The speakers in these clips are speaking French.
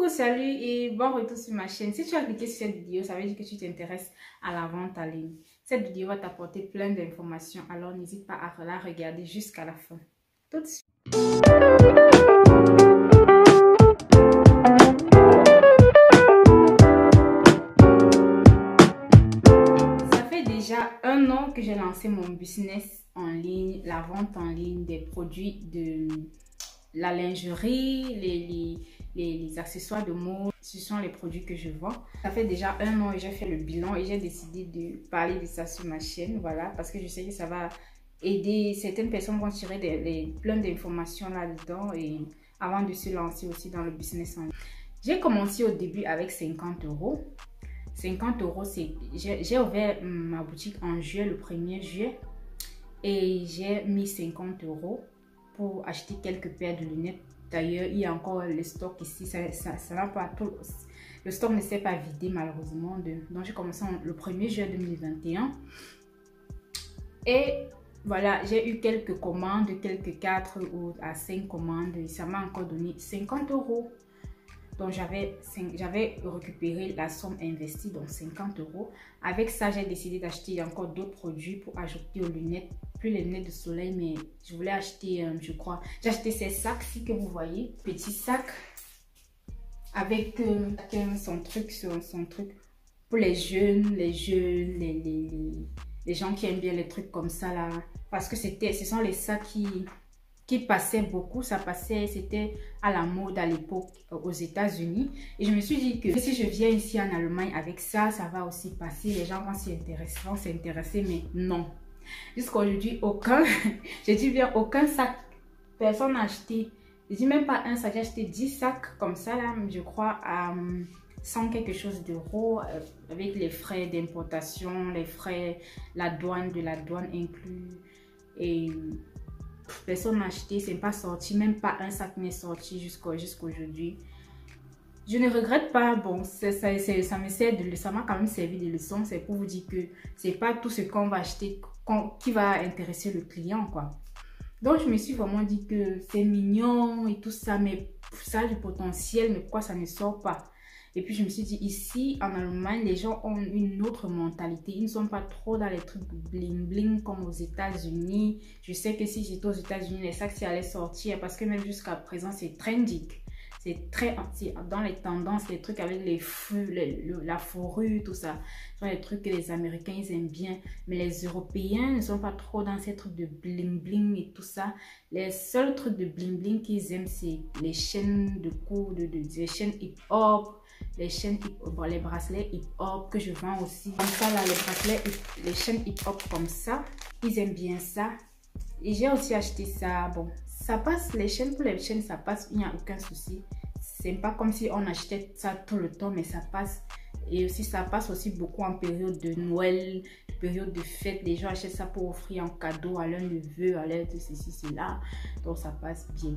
Coucou, salut et bon retour sur ma chaîne. Si tu as cliqué sur cette vidéo, ça veut dire que tu t'intéresses à la vente en ligne. Cette vidéo va t'apporter plein d'informations, alors n'hésite pas à la regarder jusqu'à la fin. Tout de suite. Ça fait déjà 1 an que j'ai lancé mon business en ligne, la vente en ligne des produits de la lingerie, les accessoires de mode. Ce sont les produits que je vends. Ça fait déjà 1 an et j'ai fait le bilan et j'ai décidé de parler de ça sur ma chaîne. Voilà, parce que je sais que ça va aider. Certaines personnes vont tirer plein d'informations là-dedans et avant de se lancer aussi dans le business en ligne. J'ai commencé au début avec 50 €. 50 €, j'ai ouvert ma boutique en juillet, le 1er juillet. Et j'ai mis 50 € pour acheter quelques paires de lunettes. D'ailleurs, il y a encore le stock ici. Ça n'a pas tout. Le stock ne s'est pas vidé malheureusement. Donc, j'ai commencé le 1er juillet 2021. Et voilà, j'ai eu quelques commandes, quelques 4 ou à 5 commandes. Et ça m'a encore donné 50 €. Donc, j'avais récupéré la somme investie, donc 50 €. Avec ça, j'ai décidé d'acheter encore d'autres produits pour ajouter aux lunettes. Plus les lunettes de soleil, mais je voulais acheter, je crois. J'ai acheté ces sacs-ci que vous voyez. Petit sac avec son truc pour les jeunes, les gens qui aiment bien les trucs comme ça là. Parce que ce sont les sacs qui passait beaucoup, c'était à la mode à l'époque aux États-Unis. Et je me suis dit que si je viens ici en Allemagne avec ça, ça va aussi passer. Les gens vont s'intéresser, mais non. Jusqu'à aujourd'hui, j'ai dit bien aucun sac. Personne n'a acheté. Je dis même pas un sac, j'ai acheté 10 sacs comme ça là, je crois à 100 quelque chose d'euros avec les frais d'importation, les frais, de la douane inclus. Et personne n'a acheté, c'est pas sorti, même pas un sac n'est sorti jusqu'à aujourd'hui. Je ne regrette pas, bon, ça m'a quand même servi de leçon. C'est pour vous dire que c'est pas tout ce qu'on va acheter qui va intéresser le client, quoi. Donc je me suis vraiment dit que c'est mignon et tout ça, mais ça a du potentiel, mais pourquoi ça ne sort pas? Et puis je me suis dit, ici en Allemagne, les gens ont une autre mentalité. Ils ne sont pas trop dans les trucs bling bling comme aux États-Unis. Je sais que si j'étais aux États-Unis, les sacs allaient sortir parce que même jusqu'à présent, c'est trendy. C'est dans les tendances, les trucs avec la fourrure, tout ça. Ce sont les trucs que les Américains, ils aiment bien. Mais les Européens ne sont pas trop dans ces trucs de bling bling et tout ça. Les seuls trucs de bling bling qu'ils aiment, c'est les chaînes de cou, les chaînes hip-hop. Les chaînes hip-hop, les bracelets hip-hop que je vends aussi. Comme ça là, les chaînes hip-hop comme ça, ils aiment bien ça. Et j'ai aussi acheté ça. Bon, ça passe, pour les chaînes, ça passe, il n'y a aucun souci. C'est pas comme si on achetait ça tout le temps, mais ça passe. Et aussi, ça passe aussi beaucoup en période de Noël, période de fête. Les gens achètent ça pour offrir en cadeau à leur neveu, à leur de ceci, cela. Donc, ça passe bien.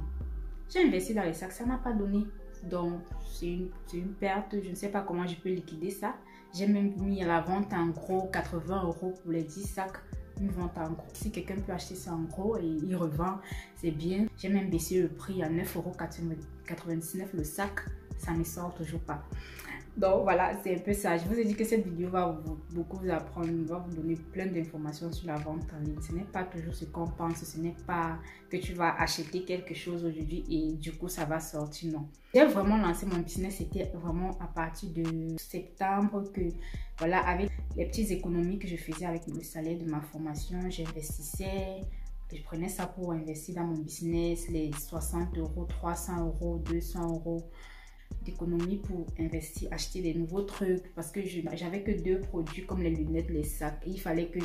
J'ai investi dans les sacs, ça n'a pas donné. Donc, c'est une perte. Je ne sais pas comment je peux liquider ça. J'ai même mis à la vente en gros 80 € pour les 10 sacs. Une vente en gros. Si quelqu'un peut acheter ça en gros et il revend, c'est bien. J'ai même baissé le prix à 9,99 € le sac. Ça ne sort toujours pas. Donc voilà, c'est un peu ça. Je vous ai dit que cette vidéo va beaucoup vous apprendre, va vous donner plein d'informations sur la vente en ligne. Ce n'est pas toujours ce qu'on pense, ce n'est pas que tu vas acheter quelque chose aujourd'hui et du coup ça va sortir, non. J'ai vraiment lancé mon business, c'était vraiment à partir de septembre que, voilà, avec les petites économies que je faisais avec le salaire de ma formation, j'investissais. Je prenais ça pour investir dans mon business, les 60 €, 300 €, 200 € d'économie pour investir, acheter des nouveaux trucs parce que j'avais que 2 produits comme les lunettes, les sacs. Et il fallait que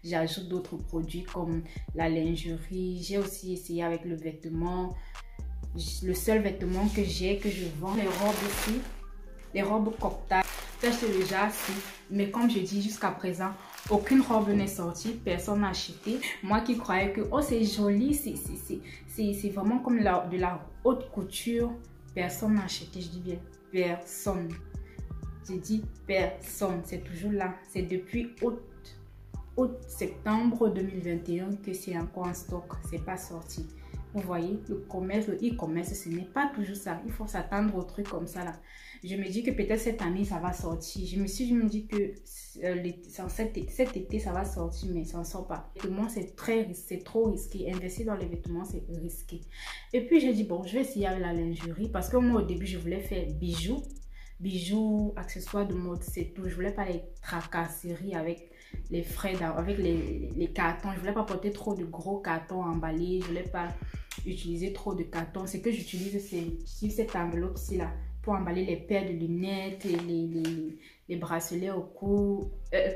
j'ajoute d'autres produits comme la lingerie. J'ai aussi essayé avec le vêtement. Le seul vêtement que je vends, les robes aussi, les robes cocktail. J'ai acheté déjà aussi, mais comme je dis jusqu'à présent, aucune robe n'est sortie, personne n'a acheté. Moi qui croyais que oh c'est joli, c'est vraiment comme de la haute couture. Personne n'a acheté, je dis bien personne. Je dis personne, c'est toujours là. C'est depuis septembre 2021 que c'est encore en stock, c'est pas sorti. Vous voyez, le commerce, le e-commerce, ce n'est pas toujours ça. Il faut s'attendre aux trucs comme ça là. Je me dis que peut-être cette année, ça va sortir. Je me dis que cet été, ça va sortir, mais ça ne sort pas. Les vêtements, c'est trop risqué. Investir dans les vêtements, c'est risqué. Et puis, j'ai dit, bon, je vais essayer avec la lingerie. Parce que moi, au début, je voulais faire bijoux, accessoires de mode, c'est tout. Je voulais pas les tracasseries avec les frais, avec les cartons. Je voulais pas porter trop de gros cartons emballés. Je voulais pas utiliser trop de cartons. Ce que j'utilise, c'est cette enveloppe-ci là pour emballer les paires de lunettes, et les bracelets au cou,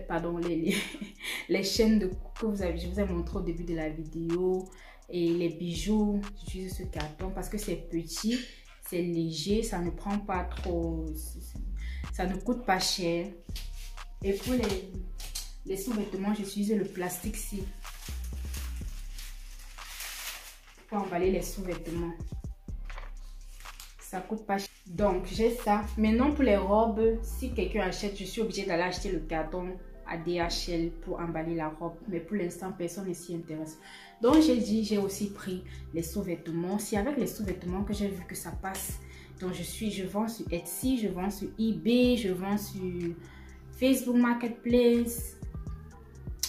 pardon, les chaînes de cou que je vous ai montré au début de la vidéo, et les bijoux. J'utilise ce carton parce que c'est petit, c'est léger, ça ne prend pas trop, ça ne coûte pas cher. Et pour les sous-vêtements, j'utilise le plastique-ci pour emballer les sous-vêtements. Ça coûte pas cher. Donc, j'ai ça. Maintenant, pour les robes, si quelqu'un achète, je suis obligée d'aller acheter le carton à DHL pour emballer la robe. Mais pour l'instant, personne ne s'y intéresse. Donc, j'ai aussi pris les sous-vêtements. C'est avec les sous-vêtements que j'ai vu que ça passe. Donc, je vends sur Etsy, je vends sur eBay, je vends sur Facebook Marketplace.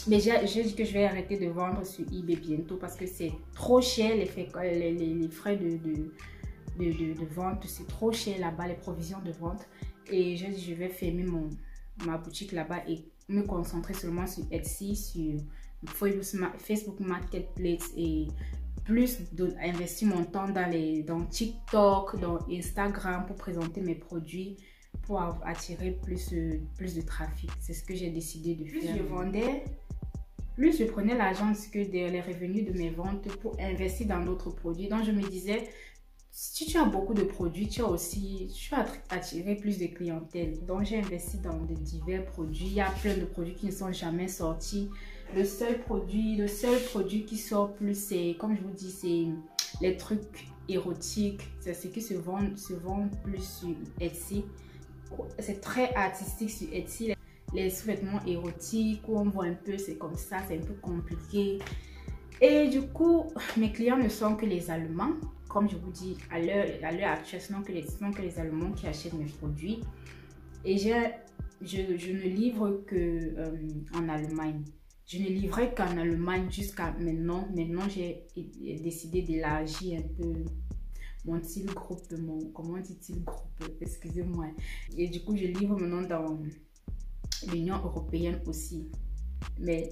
Mais j'ai dit que je vais arrêter de vendre sur eBay bientôt parce que c'est trop cher, les frais de vente, c'est trop cher là-bas, les provisions de vente. Et j'ai dit je vais fermer ma boutique là-bas et me concentrer seulement sur Etsy, sur Facebook Marketplace et plus investir mon temps dans TikTok, dans Instagram pour présenter mes produits, pour attirer plus de trafic. C'est ce que j'ai décidé de faire. Plus je vendais, plus je prenais l'argent que les revenus de mes ventes pour investir dans d'autres produits. Donc je me disais, si tu as beaucoup de produits, tu vas attirer plus de clientèle. Donc j'ai investi dans de divers produits. Il y a plein de produits qui ne sont jamais sortis. Le seul produit qui sort plus, c'est, comme je vous dis, c'est les trucs érotiques. C'est ce qui se vend plus sur Etsy. C'est très artistique sur Etsy. Les sous-vêtements érotiques où on voit un peu, c'est comme ça, c'est un peu compliqué. Et du coup, mes clients ne sont que les Allemands. Comme je vous dis, à l'heure actuelle, ce sont que les Allemands qui achètent mes produits. Et je ne livre qu'en Allemagne. Je ne livrais qu'en Allemagne jusqu'à maintenant. Maintenant, j'ai décidé d'élargir un peu mon style groupe, comment dit-il groupe, excusez-moi. Et du coup, je livre maintenant dans l'Union européenne aussi. Mais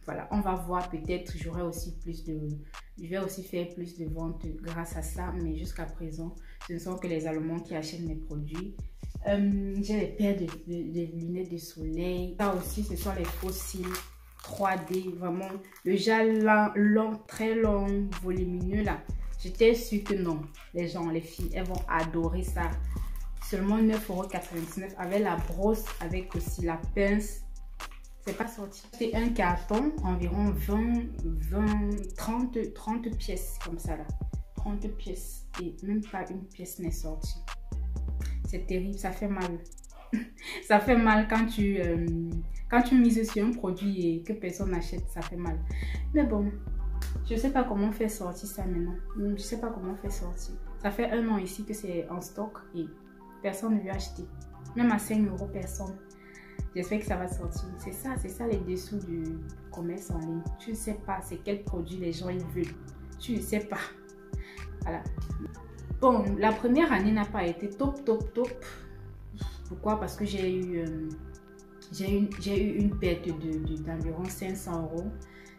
voilà, on va voir, peut-être je vais aussi faire plus de ventes grâce à ça, mais jusqu'à présent, ce ne sont que les Allemands qui achètent mes produits. J'ai les paires de lunettes de soleil. Ça aussi, ce sont les fossiles 3D, vraiment le gel long, très long, volumineux là. J'étais sûre que non, les filles, elles vont adorer ça. Seulement 9,99 € avec la brosse, avec aussi la pince. C'est pas sorti. C'est un carton, environ 30 pièces comme ça là. 30 pièces et même pas une pièce n'est sortie. C'est terrible, ça fait mal. Ça fait mal quand tu mises sur un produit et que personne n'achète, ça fait mal. Mais bon, je sais pas comment faire sortir ça maintenant. Je sais pas comment faire sortir. Ça fait 1 an ici que c'est en stock et personne ne veut acheter. Même à 5 €, personne. J'espère que ça va sortir. C'est ça les dessous du commerce en ligne. Tu ne sais pas c'est quel produit les gens ils veulent. Tu ne sais pas. Voilà. Bon, la première année n'a pas été top. Pourquoi? Parce que j'ai eu une perte d'environ 500 €.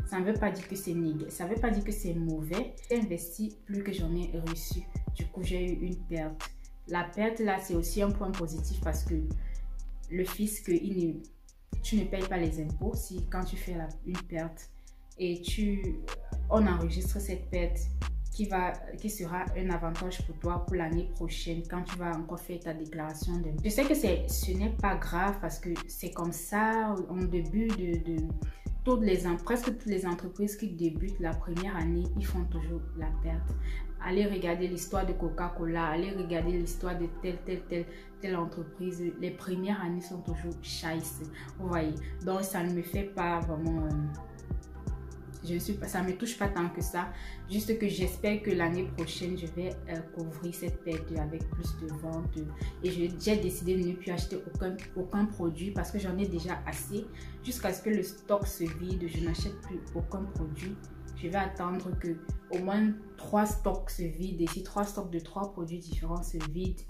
Ça ne veut pas dire que c'est négatif. Ça ne veut pas dire que c'est mauvais. J'ai investi plus que j'en ai reçu. Du coup, j'ai eu une perte. La perte là, c'est aussi un point positif parce que le fisc, tu ne payes pas les impôts quand tu fais une perte et on enregistre cette perte qui sera un avantage pour toi pour l'année prochaine quand tu vas encore faire ta déclaration d'impôt. Je sais que ce n'est pas grave parce que c'est comme ça en début presque toutes les entreprises qui débutent la première année, ils font toujours la perte. Allez regarder l'histoire de Coca-Cola, allez regarder l'histoire de telle entreprise. Les premières années sont toujours chaisses, vous voyez. Donc ça ne me fait pas vraiment ça me touche pas tant que ça. Juste que j'espère que l'année prochaine, je vais couvrir cette perte avec plus de ventes. Et j'ai décidé de ne plus acheter aucun produit parce que j'en ai déjà assez. Jusqu'à ce que le stock se vide, je n'achète plus aucun produit. Je vais attendre que au moins 3 stocks se vident. Et si 3 stocks de 3 produits différents se vident,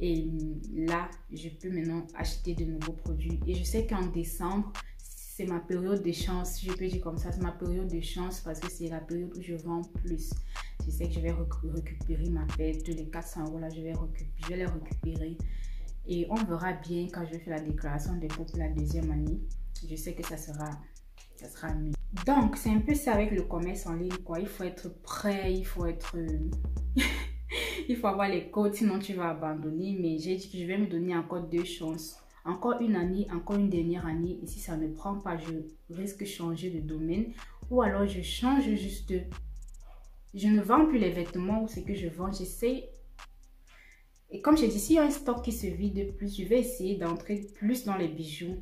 et là, je peux maintenant acheter de nouveaux produits. Et je sais qu'en décembre, c'est ma période de chance, je peux dire comme ça, c'est ma période de chance parce que c'est la période où je vends plus. Je sais que je vais récupérer ma perte, les 400 € là, je vais les récupérer. Et on verra bien quand je vais faire la déclaration d'impôt pour la deuxième année. Je sais que ça sera mieux. Donc, c'est un peu ça avec le commerce en ligne, quoi. Il faut être prêt, il faut être... il faut avoir les codes, sinon tu vas abandonner. Mais j'ai dit que je vais me donner encore 2 chances. Encore une année, encore une dernière année. Et si ça ne prend pas, je risque de changer de domaine. Ou alors je change juste. Je ne vends plus les vêtements ou ce que je vends. J'essaie. Et comme j'ai dit, s'il y a un stock qui se vide plus, je vais essayer d'entrer plus dans les bijoux.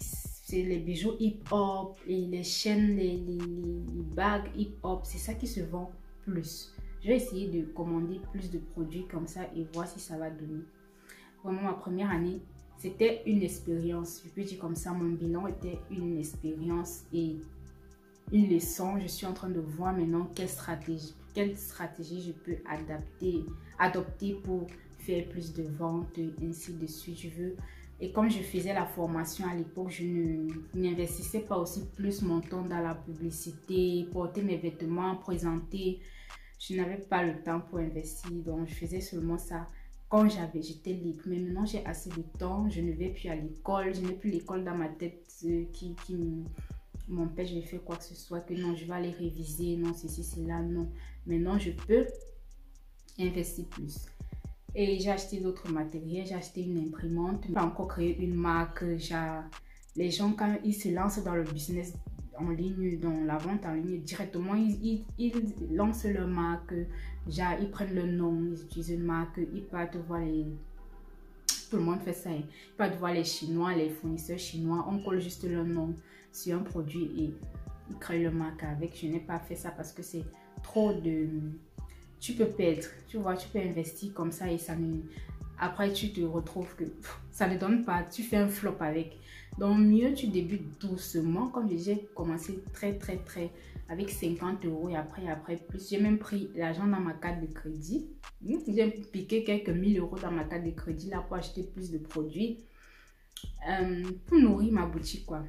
C'est les bijoux hip-hop et les chaînes, les bagues hip-hop. C'est ça qui se vend plus. Je vais essayer de commander plus de produits comme ça et voir si ça va donner. Vraiment, ma première année, c'était une expérience. Je peux dire comme ça, mon bilan était une expérience et une leçon. Je suis en train de voir maintenant quelle stratégie je peux adopter pour faire plus de ventes, ainsi de suite. Et comme je faisais la formation à l'époque, je n'investissais pas aussi plus mon temps dans la publicité, porter mes vêtements, présenter. Je n'avais pas le temps pour investir, donc je faisais seulement ça quand j'étais libre. Mais maintenant, j'ai assez de temps, je ne vais plus à l'école, je n'ai plus l'école dans ma tête qui m'empêche de faire quoi que ce soit, que non, je vais aller réviser, non, ceci, cela, non. Maintenant, je peux investir plus. Et j'ai acheté d'autres matériels, j'ai acheté une imprimante, j'ai pas encore créé une marque. Les gens, quand ils se lancent dans le business en ligne, dans la vente en ligne, directement, ils lancent leur marque, ils prennent le nom, ils utilisent une marque, ils partent voir tout le monde fait ça, ils partent voir les Chinois, les fournisseurs chinois, on colle juste leur nom sur un produit et ils créent leur marque avec. Je n'ai pas fait ça parce que c'est trop de... Tu peux perdre, tu vois, tu peux investir comme ça et ça ne... Après, tu te retrouves que ça ne donne pas, tu fais un flop avec. Donc, mieux, tu débutes doucement. Comme j'ai commencé très avec 50 € et après plus. J'ai même pris l'argent dans ma carte de crédit. J'ai piqué quelques 1000 € dans ma carte de crédit là pour acheter plus de produits. Pour nourrir ma boutique, quoi.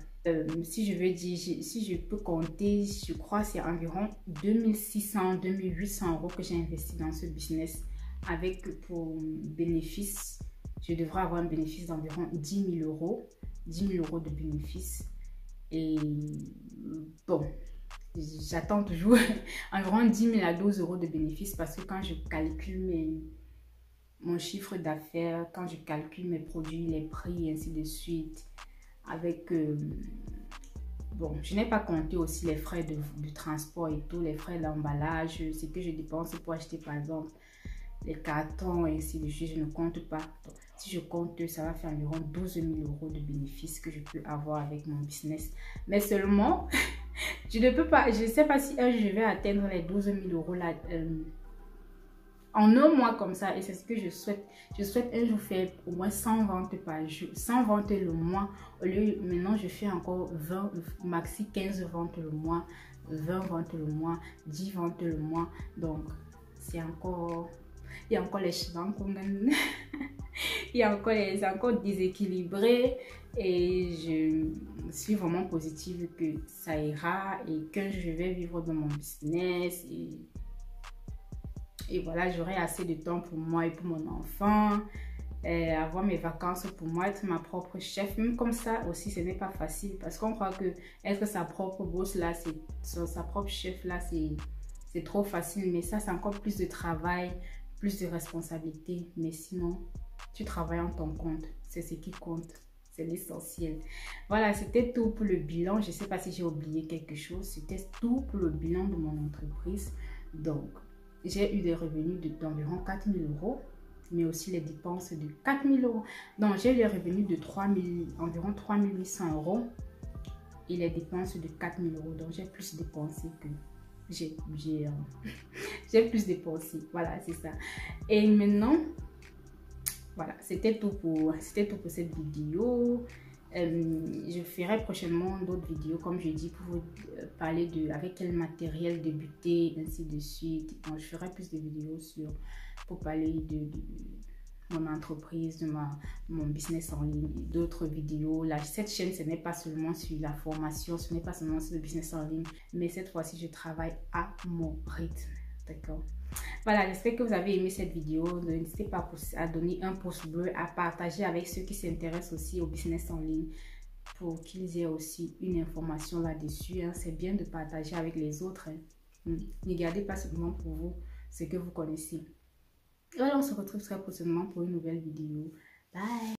Si je peux compter, je crois que c'est environ 2600-2800 € que j'ai investi dans ce business. Avec pour bénéfice, je devrais avoir un bénéfice d'environ 10 000 €. 10 000 € de bénéfice. Et bon, j'attends toujours environ 10 000 à 12 € de bénéfice parce que quand je calcule mon chiffre d'affaires, quand je calcule mes produits, les prix et ainsi de suite, avec... bon, je n'ai pas compté aussi les frais de transport et tout, les frais d'emballage, ce que je dépense pour acheter par exemple les cartons et ainsi de suite, je ne compte pas. Donc, si je compte, ça va faire environ 12 000 € de bénéfices que je peux avoir avec mon business. Mais seulement, je ne peux pas, je ne sais pas si un jour je vais atteindre les 12 000 € là, en un mois comme ça. Et c'est ce que je souhaite. Je souhaite un jour faire au moins 100 ventes par jour, 100 ventes le mois. Au lieu, maintenant, je fais encore 20, maxi 15 ventes le mois, 20 ventes le mois, 10 ventes le mois. Donc, c'est encore... Il y a encore les chevaux qu'on gagne. Il y a encore déséquilibré. Et je suis vraiment positive que ça ira et que je vais vivre dans mon business. Et voilà, j'aurai assez de temps pour moi et pour mon enfant. Avoir mes vacances pour moi, être ma propre chef. Même comme ça aussi, ce n'est pas facile. Parce qu'on croit que être sa propre boss là, sa propre chef là, c'est trop facile. Mais ça, c'est encore plus de travail, plus de responsabilité. Mais sinon, tu travailles en ton compte. C'est ce qui compte. C'est l'essentiel. Voilà, c'était tout pour le bilan. Je ne sais pas si j'ai oublié quelque chose. C'était tout pour le bilan de mon entreprise. Donc, j'ai eu des revenus d'environ 4 000 €, mais aussi les dépenses de 4 000 €. Donc, j'ai eu les revenus de environ 3 800 €. et les dépenses de 4000 €. Donc, j'ai plus dépensé que j'ai plus dépensé. Voilà, c'est ça. Et maintenant, voilà, c'était tout pour cette vidéo. Je ferai prochainement d'autres vidéos, comme je dis, pour vous parler de avec quel matériel débuter, ainsi de suite. Donc, je ferai plus de vidéos pour parler de mon entreprise, de mon business en ligne, d'autres vidéos. Là, cette chaîne, ce n'est pas seulement sur la formation, ce n'est pas seulement sur le business en ligne, mais cette fois-ci, je travaille à mon rythme. D'accord? Voilà, j'espère que vous avez aimé cette vidéo. N'hésitez pas à donner un pouce bleu, à partager avec ceux qui s'intéressent aussi au business en ligne pour qu'ils aient aussi une information là-dessus. Hein. C'est bien de partager avec les autres. Hein. Ne gardez pas seulement pour vous ce que vous connaissez. Voilà, on se retrouve très prochainement pour une nouvelle vidéo. Bye!